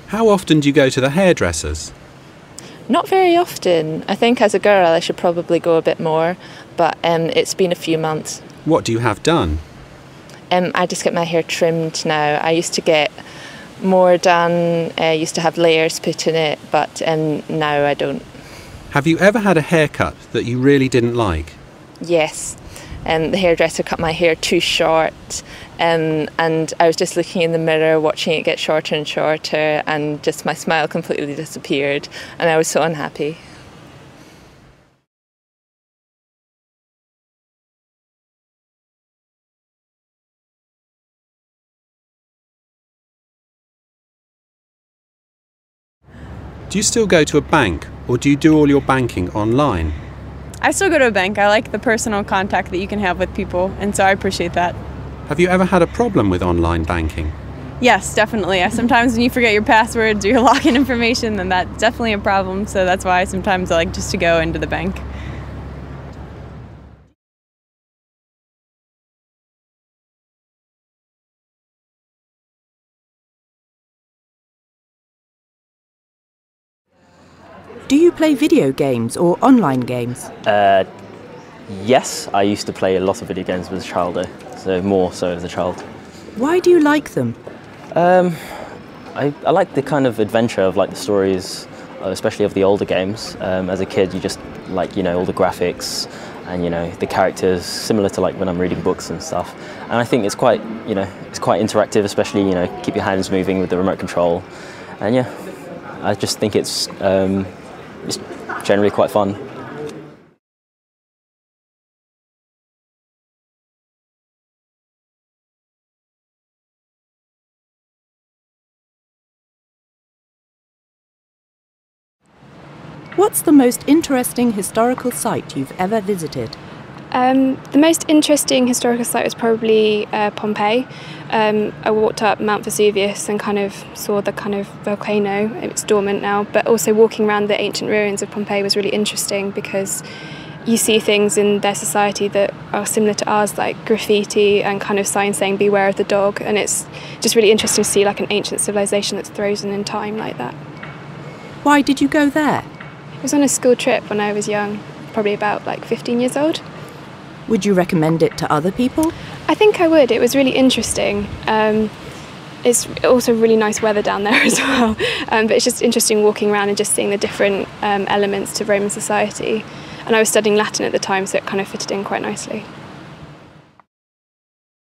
How often do you go to the hairdressers? Not very often. I think as a girl I should probably go a bit more, but it's been a few months. What do you have done? I just get my hair trimmed now. I used to get more done, I used to have layers put in it, but now I don't. Have you ever had a haircut that you really didn't like? Yes. The hairdresser cut my hair too short, and I was just looking in the mirror watching it get shorter and shorter, and just my smile completely disappeared, and I was so unhappy. Do you still go to a bank, or do you do all your banking online? I still go to a bank. I like the personal contact that you can have with people, and so I appreciate that. Have you ever had a problem with online banking? Yes, definitely. Sometimes when you forget your passwords or your login information, then that's definitely a problem, so that's why sometimes I like just to go into the bank. Do you play video games or online games? Yes, I used to play a lot of video games as a child, so more so as a child. Why do you like them? I like the kind of adventure of like the stories, especially of the older games. As a kid, you just like, all the graphics and, the characters, similar to like when I'm reading books and stuff. And I think it's quite, it's quite interactive, especially, keep your hands moving with the remote control. And yeah, I just think it's generally quite fun. What's the most interesting historical site you've ever visited? The most interesting historical site was probably Pompeii. I walked up Mount Vesuvius and kind of saw the kind of volcano. It's dormant now, but also walking around the ancient ruins of Pompeii was really interesting because you see things in their society that are similar to ours, like graffiti and kind of signs saying "Beware of the dog," and it's just really interesting to see like an ancient civilization that's frozen in time like that. Why did you go there? I was on a school trip when I was young, probably about like 15 years old. Would you recommend it to other people? I think I would. It was really interesting. It's also really nice weather down there as well. But it's just interesting walking around and just seeing the different elements to Roman society. And I was studying Latin at the time, so it kind of fitted in quite nicely.